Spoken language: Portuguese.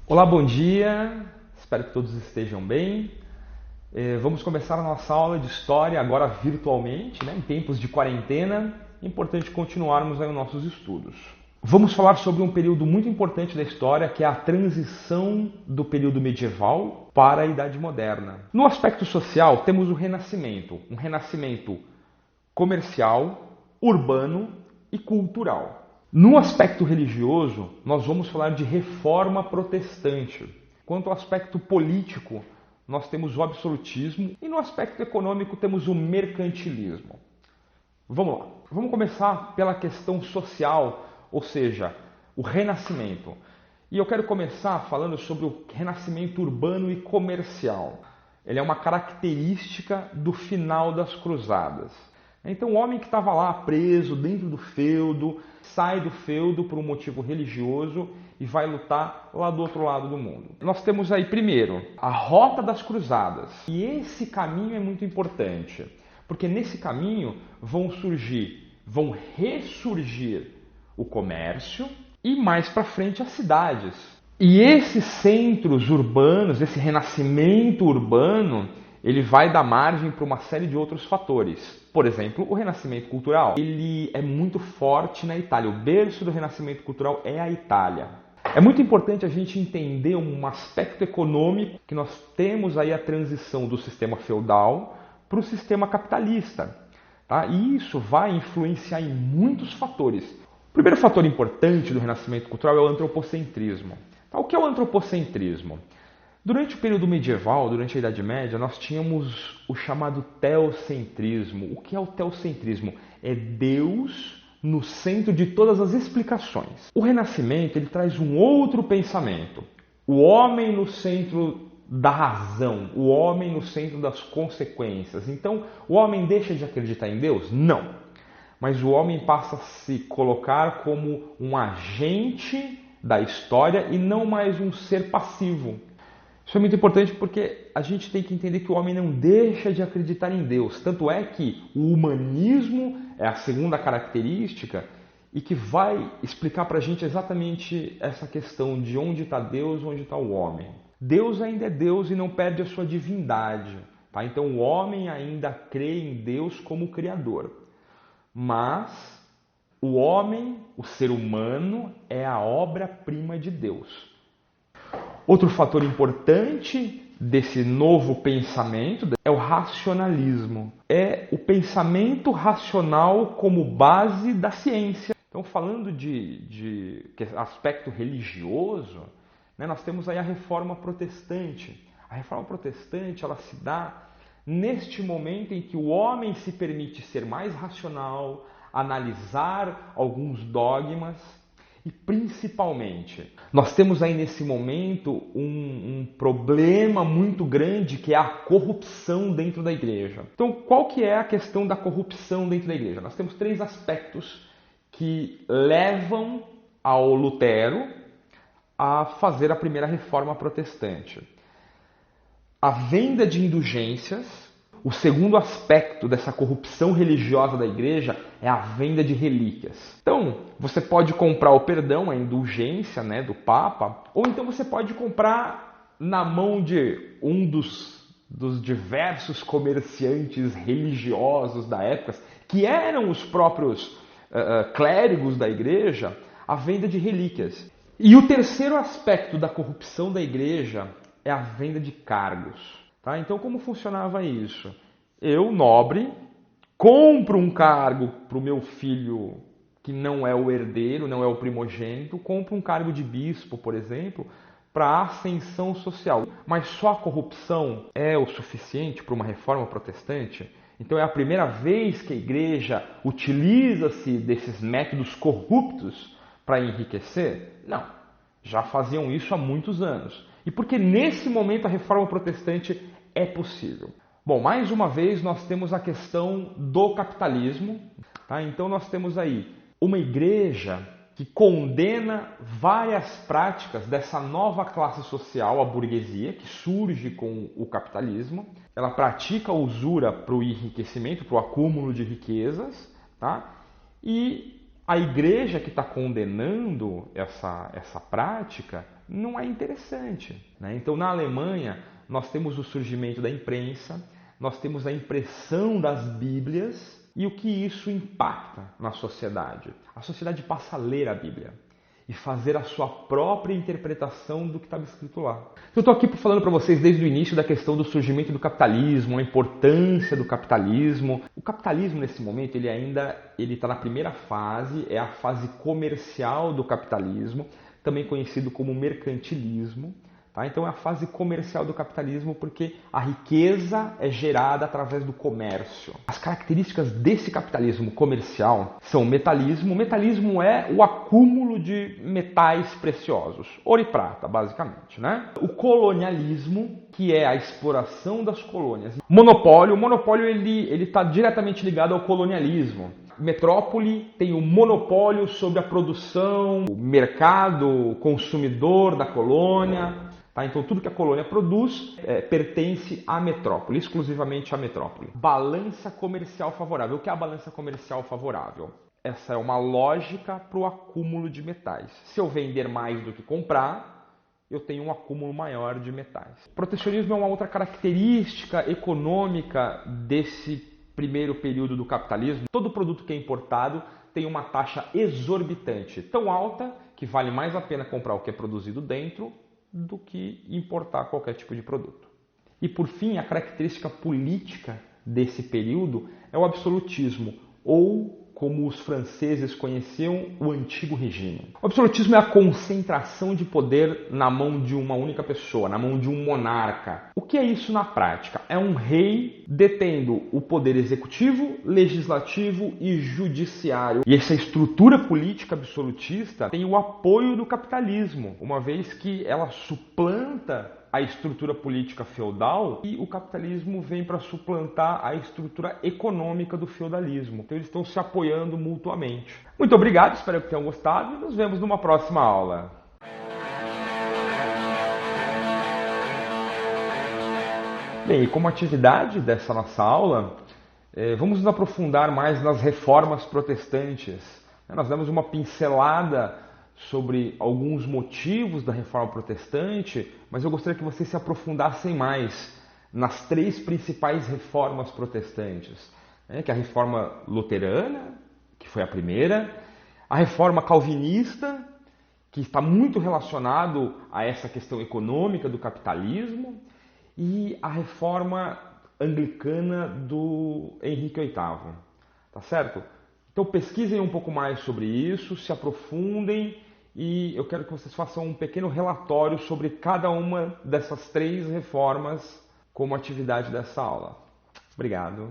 Olá, bom dia, espero que todos estejam bem. Vamos começar a nossa aula de História agora virtualmente, em tempos de quarentena. É importante continuarmos aí os nossos estudos. Vamos falar sobre um período muito importante da história, que é a transição do período medieval para a Idade Moderna. No aspecto social, temos o Renascimento, um renascimento comercial, urbano e cultural. No aspecto religioso, nós vamos falar de reforma protestante. Quanto ao aspecto político, nós temos o absolutismo e no aspecto econômico temos o mercantilismo. Vamos lá. Vamos começar pela questão social, ou seja, o renascimento. E eu quero começar falando sobre o renascimento urbano e comercial. Ele é uma característica do final das cruzadas. Então o homem que estava lá preso dentro do feudo, sai do feudo por um motivo religioso e vai lutar lá do outro lado do mundo. Nós temos aí primeiro a Rota das Cruzadas. E esse caminho é muito importante, porque nesse caminho vão ressurgir o comércio e mais para frente as cidades. E esses centros urbanos, esse renascimento urbano, ele vai dar margem para uma série de outros fatores. Por exemplo, o renascimento cultural. Ele é muito forte na Itália. O berço do renascimento cultural é a Itália. É muito importante a gente entender um aspecto econômico, que nós temos aí a transição do sistema feudal para o sistema capitalista. Tá? E isso vai influenciar em muitos fatores. O primeiro fator importante do renascimento cultural é o antropocentrismo. Tá? O que é o antropocentrismo? Durante o período medieval, durante a Idade Média, nós tínhamos o chamado teocentrismo. O que é o teocentrismo? É Deus no centro de todas as explicações. O Renascimento ele traz um outro pensamento. O homem no centro da razão, o homem no centro das consequências. Então, o homem deixa de acreditar em Deus? Não. Mas o homem passa a se colocar como um agente da história e não mais um ser passivo. Isso é muito importante porque a gente tem que entender que o homem não deixa de acreditar em Deus. Tanto é que o humanismo é a segunda característica e que vai explicar para a gente exatamente essa questão de onde está Deus, onde está o homem. Deus ainda é Deus e não perde a sua divindade. Tá? Então o homem ainda crê em Deus como Criador. Mas o homem, o ser humano, é a obra-prima de Deus. Outro fator importante desse novo pensamento é o racionalismo. É o pensamento racional como base da ciência. Então, falando de aspecto religioso, nós temos aí a Reforma Protestante. A Reforma Protestante ela se dá neste momento em que o homem se permite ser mais racional, analisar alguns dogmas. E principalmente, nós temos aí nesse momento um problema muito grande que é a corrupção dentro da igreja. Então, qual que é a questão da corrupção dentro da igreja? Nós temos três aspectos que levam ao Lutero a fazer a primeira reforma protestante. A venda de indulgências. O segundo aspecto dessa corrupção religiosa da igreja é a venda de relíquias. Então, você pode comprar o perdão, a indulgência do Papa, ou então você pode comprar na mão de um dos diversos comerciantes religiosos da época, que eram os próprios clérigos da igreja, a venda de relíquias. E o terceiro aspecto da corrupção da igreja é a venda de cargos. Tá? Então, como funcionava isso? Eu, nobre, compro um cargo para o meu filho que não é o herdeiro, não é o primogênito, compro um cargo de bispo, por exemplo, para ascensão social. Mas só a corrupção é o suficiente para uma reforma protestante? Então é a primeira vez que a igreja utiliza-se desses métodos corruptos para enriquecer? Não, já faziam isso há muitos anos. E porque nesse momento a reforma protestante é possível. Bom, mais uma vez nós temos a questão do capitalismo. Tá? Então nós temos aí uma igreja que condena várias práticas dessa nova classe social, a burguesia, que surge com o capitalismo. Ela pratica a usura para o enriquecimento, para o acúmulo de riquezas. Tá? E A igreja que está condenando essa prática não é interessante, né? Então, na Alemanha, nós temos o surgimento da imprensa, nós temos a impressão das Bíblias e o que isso impacta na sociedade. A sociedade passa a ler a Bíblia e fazer a sua própria interpretação do que estava escrito lá. Eu estou aqui falando para vocês desde o início da questão do surgimento do capitalismo, a importância do capitalismo. O capitalismo, nesse momento, ele está na primeira fase, é a fase comercial do capitalismo, também conhecido como mercantilismo. Tá? Então é a fase comercial do capitalismo porque a riqueza é gerada através do comércio. As características desse capitalismo comercial são o metalismo. O metalismo é o acúmulo de metais preciosos, ouro e prata, basicamente, né? O colonialismo, que é a exploração das colônias. Monopólio. O monopólio ele está diretamente ligado ao colonialismo. Metrópole tem o monopólio sobre a produção, o mercado, o consumidor da colônia. Tá? Então tudo que a colônia produz pertence à metrópole, exclusivamente à metrópole. Balança comercial favorável. O que é a balança comercial favorável? Essa é uma lógica para o acúmulo de metais. Se eu vender mais do que comprar, eu tenho um acúmulo maior de metais. Protecionismo é uma outra característica econômica desse primeiro período do capitalismo. Todo produto que é importado tem uma taxa exorbitante, tão alta que vale mais a pena comprar o que é produzido dentro do que importar qualquer tipo de produto. E por fim, a característica política desse período é o absolutismo, ou como os franceses conheciam, o antigo regime. O absolutismo é a concentração de poder na mão de uma única pessoa, na mão de um monarca. O que é isso na prática? É um rei detendo o poder executivo, legislativo e judiciário. E essa estrutura política absolutista tem o apoio do capitalismo, uma vez que ela suplanta a estrutura política feudal e o capitalismo vem para suplantar a estrutura econômica do feudalismo. Então eles estão se apoiando mutuamente. Muito obrigado, espero que tenham gostado e nos vemos numa próxima aula. Bem, e como atividade dessa nossa aula, vamos nos aprofundar mais nas reformas protestantes. Nós demos uma pincelada sobre alguns motivos da reforma protestante, mas eu gostaria que vocês se aprofundassem mais nas três principais reformas protestantes, que é a reforma luterana, que foi a primeira, a reforma calvinista, que está muito relacionado a essa questão econômica do capitalismo, e a reforma anglicana do Henrique VIII, tá certo? Então pesquisem um pouco mais sobre isso, se aprofundem e eu quero que vocês façam um pequeno relatório sobre cada uma dessas três reformas como atividade dessa aula. Obrigado.